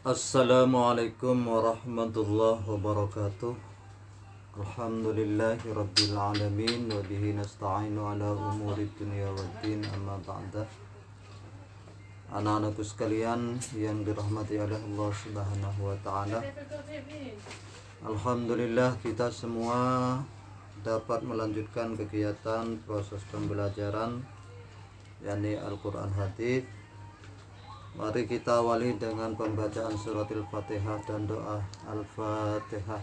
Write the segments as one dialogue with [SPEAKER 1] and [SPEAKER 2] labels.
[SPEAKER 1] Assalamualaikum warahmatullahi wabarakatuh. Alhamdulillahi rabbil alamin wa bihi nasta'inu ala umuri dunya waddin, amma ba'da. Anak-anakku sekalian yang dirahmati oleh Allah Subhanahu wa taala. Alhamdulillah kita semua dapat melanjutkan kegiatan proses pembelajaran yakni Al-Qur'an Hadits. Mari kita awali dengan pembacaan surat Al-Fatihah dan doa Al-Fatihah.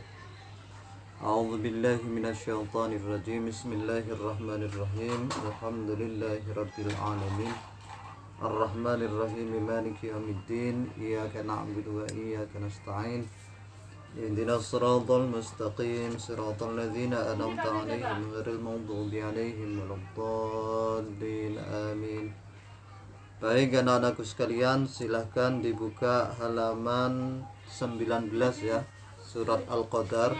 [SPEAKER 1] A'udzu billahi minasyaitonir rajim. Bismillahirrahmanirrahim. Alhamdulillahirabbil alamin. Arrahmanir rahim. Maliki yaumiddin. Iyyaka na'budu wa iyyaka nasta'in. Ihdinas siratal mustaqim. Siratal ladzina an'amta 'alaihim ghairil maghdubi 'alaihim waladdallin. Amin. Baik anak-anakku sekalian, silahkan dibuka halaman 19 ya, surat Al-Qadar,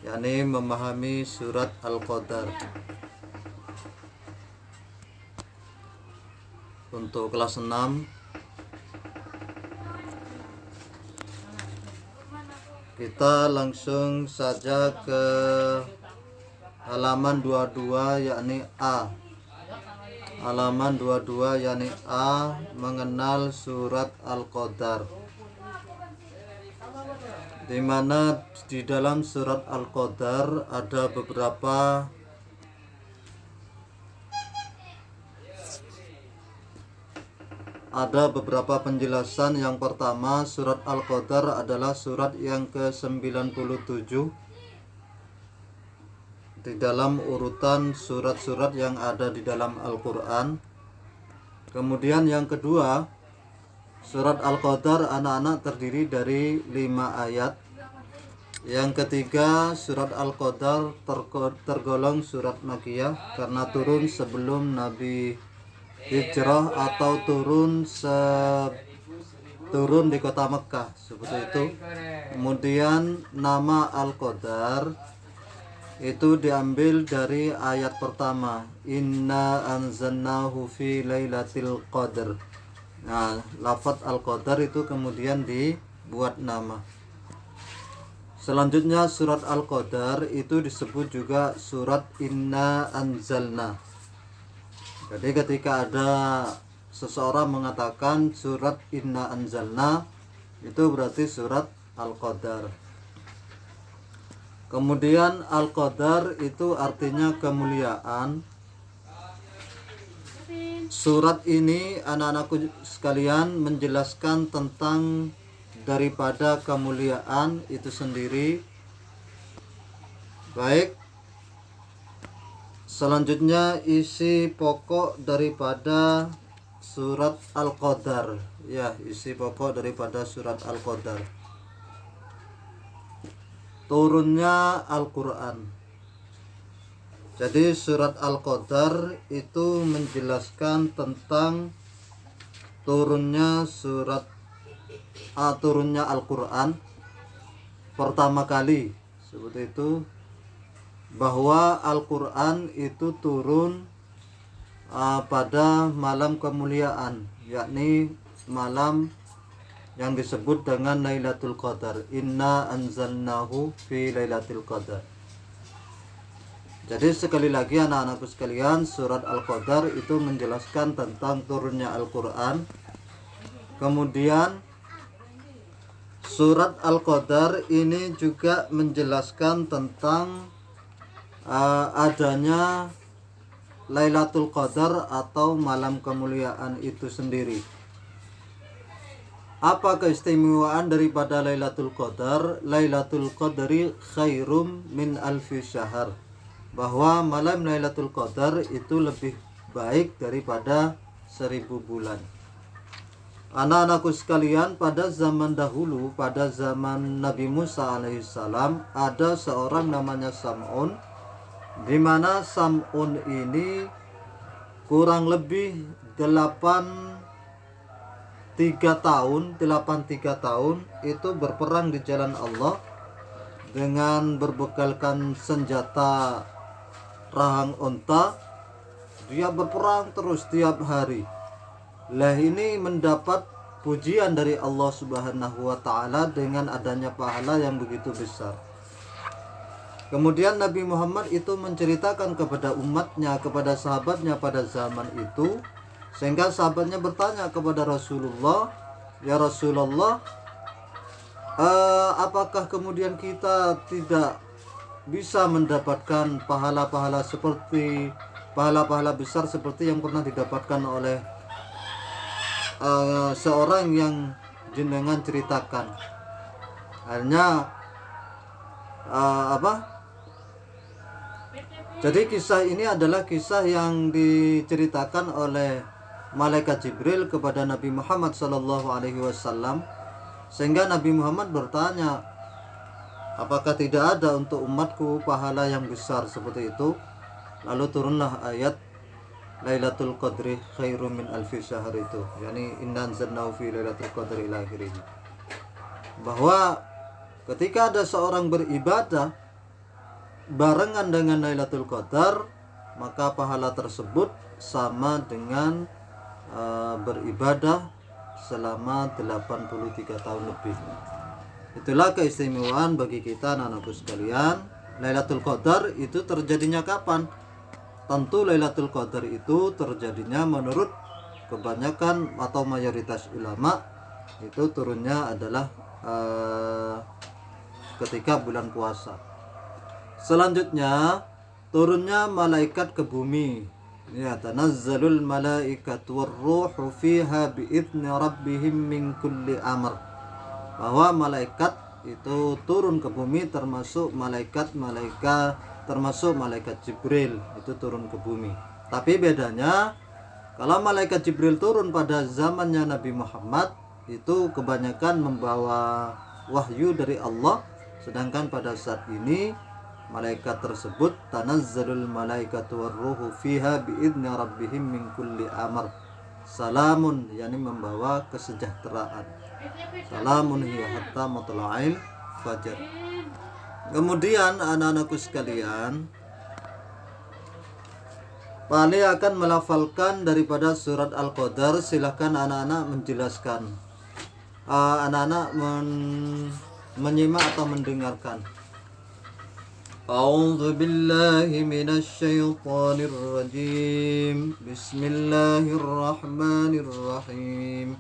[SPEAKER 1] yakni memahami surat Al-Qadar. Untuk kelas 6 kita langsung saja ke halaman 22 yakni A. Halaman 22 yakni A, mengenal surat Al-Qadar. Di mana di dalam surat Al-Qadar ada beberapa penjelasan. Yang pertama, surat Al-Qadar adalah surat yang ke-97 di dalam urutan surat-surat yang ada di dalam Al-Quran. Kemudian yang kedua, surat Al-Qadar anak-anak terdiri dari 5 ayat. Yang ketiga, surat Al-Qadar tergolong surat Makkiyah karena turun sebelum Nabi hijrah atau turun di kota Mekah, seperti itu. Kemudian nama Al-Qadar itu diambil dari ayat pertama, inna anzalnahu fi lailatul qadar. Nah, lafaz Al-Qadar itu kemudian dibuat nama. Selanjutnya surat Al-Qadar itu disebut juga surat inna anzalna. Jadi ketika ada seseorang mengatakan surat inna anzalna, itu berarti surat Al-Qadar. Kemudian Al-Qadar itu artinya kemuliaan. Surat ini anak-anakku sekalian menjelaskan tentang daripada kemuliaan itu sendiri. Baik. Selanjutnya isi pokok daripada surat Al-Qadar. Ya, isi pokok daripada surat Al-Qadar. Turunnya Al-Quran. Jadi surat Al-Qadar itu menjelaskan tentang turunnya turunnya Al-Quran pertama kali, seperti itu, bahwa Al-Quran itu turun pada malam kemuliaan, yakni malam yang disebut dengan Lailatul Qadar. Inna anzalnahu fi Lailatul Qadar. Jadi sekali lagi anak-anakku sekalian, surat Al-Qadar itu menjelaskan tentang turunnya Al-Quran. Kemudian surat Al-Qadar ini juga menjelaskan tentang adanya Lailatul Qadar atau malam kemuliaan itu sendiri. Apa keistimewaan daripada Lailatul Qadar? Lailatul Qadri khairum min alfi syahr. Bahwa malam Lailatul Qadar itu lebih baik daripada 1000 bulan. Anak-anakku sekalian, pada zaman dahulu, pada zaman Nabi Musa alaihissalam, ada seorang namanya Sam'un, di mana Sam'un ini kurang lebih 83 tahun itu berperang di jalan Allah dengan berbekalkan senjata rahang unta. Dia berperang terus tiap hari. Lah ini mendapat pujian dari Allah Subhanahu wa taala dengan adanya pahala yang begitu besar. Kemudian Nabi Muhammad itu menceritakan kepada umatnya, kepada sahabatnya pada zaman itu, sehingga sahabatnya bertanya kepada Rasulullah, "Ya Rasulullah, apakah kemudian kita tidak bisa mendapatkan pahala-pahala besar seperti yang pernah didapatkan oleh seorang yang jenengan ceritakan?" Akhirnya Jadi kisah ini adalah kisah yang diceritakan oleh malaikat Jibril kepada Nabi Muhammad SAW, sehingga Nabi Muhammad bertanya, apakah tidak ada untuk umatku pahala yang besar seperti itu? Lalu turunlah ayat Lailatul Qadri khairum min alfi syahr itu, yakni inna anzalnahu fi Lailatul Qadri ila akhirih. Bahwa ketika ada seorang beribadah barengan dengan Lailatul Qadar, maka pahala tersebut sama dengan beribadah selama 83 tahun lebih. Itulah keistimewaan bagi kita anak-anakku sekalian. Lailatul Qadar itu terjadinya kapan? Tentu Lailatul Qadar itu terjadinya menurut kebanyakan atau mayoritas ulama itu turunnya adalah ketika bulan puasa. Selanjutnya turunnya malaikat ke bumi. Ya, tanazzalul malaikatu warruhu fiha biidzni rabbihim min kulli amr. Bahwa malaikat itu turun ke bumi, termasuk malaikat Jibril itu turun ke bumi. Tapi bedanya, kalau malaikat Jibril turun pada zamannya Nabi Muhammad itu kebanyakan membawa wahyu dari Allah, sedangkan pada saat ini malaikat tersebut tanazzalul malaikatu warruhu fiha biidzni rabbihim min kulli amr. Salamun, yakni membawa kesejahteraan. Salamun hiya hatta matla'il fajar. Kemudian anak-anakku sekalian, Pak Ali akan melafalkan daripada surat Al-Qadar. Silahkan anak-anak menjelaskan. Anak-anak menyimak atau mendengarkan. A'udzu billahi minasy syaithanir rajim. Bismillahirrahmanirrahim.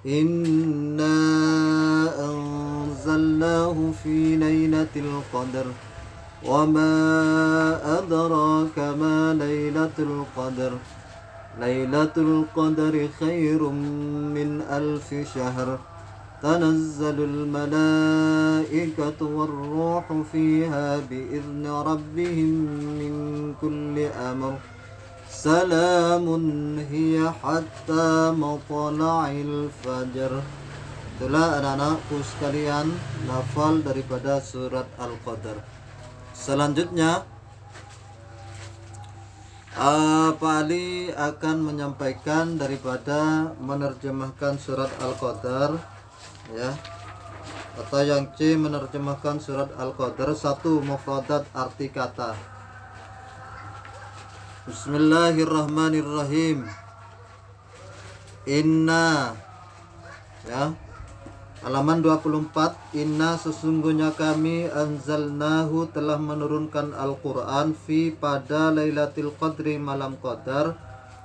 [SPEAKER 1] Inna anzalnahu fi lailatul qadar. Wa ma adraka ma lailatul qadar. Lailatul qadri khairum min alfi syahr. تنزل الملائكة والروح فيها بإذن ربهم من كل أمر سلام هي حتى مطلع الفجر. Itulah anak-anakku sekalian lafal daripada surat Al-Qadar. Selanjutnya Pak Ali akan menyampaikan daripada menerjemahkan surat Al-Qadar, ya, atau yang C menerjemahkan surat Al-Qadar. 1. Mufradat arti kata. Bismillahirrahmanirrahim. Inna, ya, halaman 24. Inna, sesungguhnya kami, anzalnahu, telah menurunkan Al-Quran, fi, pada Lailatul Qadri, malam Qadar.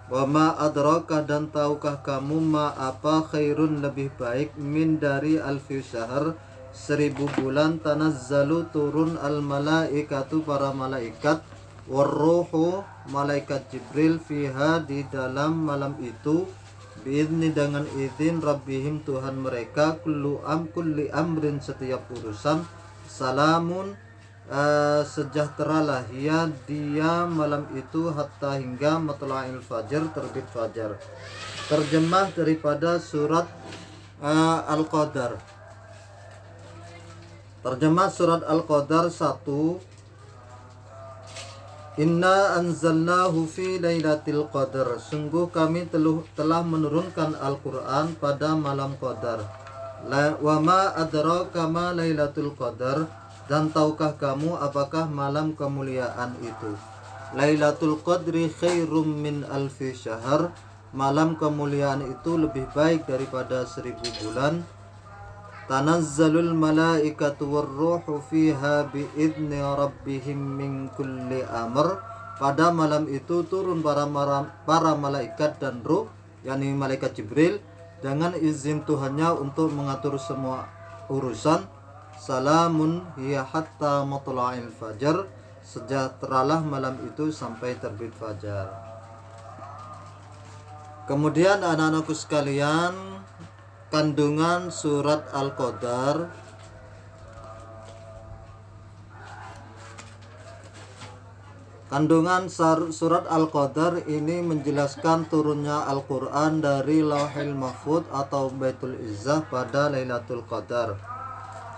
[SPEAKER 1] Wa ma adraka, dan tahukah kamu, ma, apa, khairun, lebih baik, min, dari alfi syahr, 1000 bulan, tanazzalu, turun, al malaikatu, para malaikat, warruhu, malaikat Jibril, fiha, di dalam malam itu, biizni, dengan izin, rabbihim, Tuhan mereka, kulli amrin, setiap urusan, salamun, sejahteralah ya dia malam itu, hatta, hingga, matla'il fajar, terbit fajar. Terjemah daripada surat Al-Qadar. Terjemah surat Al-Qadar. 1. Inna anzalnahu fi lailatul qadar. Sungguh kami telah menurunkan Al-Quran pada malam Qadar. Wa ma adraka ma lailatul qadar, dan tahukah kamu apakah malam kemuliaan itu? Lailatul Qadri khairum min alfi syahr. malam kemuliaan itu lebih baik daripada 1000 bulan. Tanazzalul malaikatu warruhu fiha biidni rabbihim min kulli amr. Pada malam itu turun para malaikat dan ruh, yakni malaikat Jibril, dengan izin Tuhannya untuk mengatur semua urusan. Salamun hiya hatta matla'il fajar. Sejahteralah malam itu sampai terbit fajar. Kemudian anak-anakku sekalian, kandungan surat Al-Qadar surat Al-Qadar ini menjelaskan turunnya Al-Quran dari Lauhil Mahfuz atau Baitul Izzah pada Lailatul Qadar.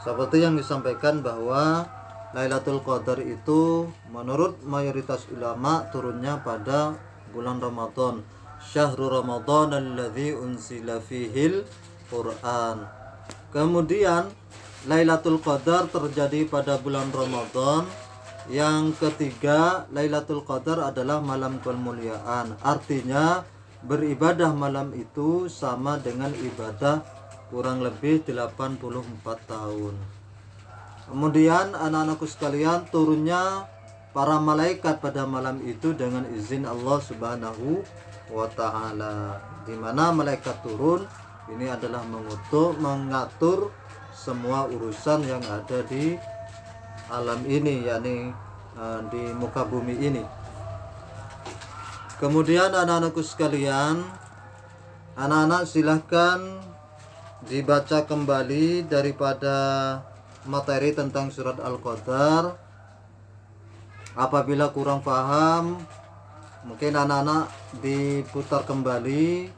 [SPEAKER 1] Seperti yang disampaikan bahwa Lailatul Qadar itu menurut mayoritas ulama turunnya pada bulan Ramadan. Syahrul Ramadan alladzi unzila fihil Quran. Kemudian Lailatul Qadar terjadi pada bulan Ramadan. Yang ketiga, Lailatul Qadar adalah malam kemuliaan. Artinya beribadah malam itu sama dengan ibadah kurang lebih 84 tahun. Kemudian anak-anakku sekalian, turunnya para malaikat pada malam itu dengan izin Allah Subhanahu wa ta'ala. Di mana malaikat turun ini adalah mengatur semua urusan yang ada di alam ini, yakni di muka bumi ini. Kemudian anak-anakku sekalian, anak-anak silahkan dibaca kembali daripada materi tentang surat Al-Qadar. Apabila kurang paham, mungkin anak-anak diputar kembali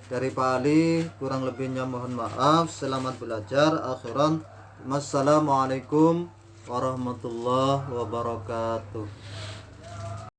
[SPEAKER 1] dari Pak Ali. Kurang lebihnya mohon maaf. Selamat belajar. Akhiran, wassalamualaikum warahmatullahi wabarakatuh.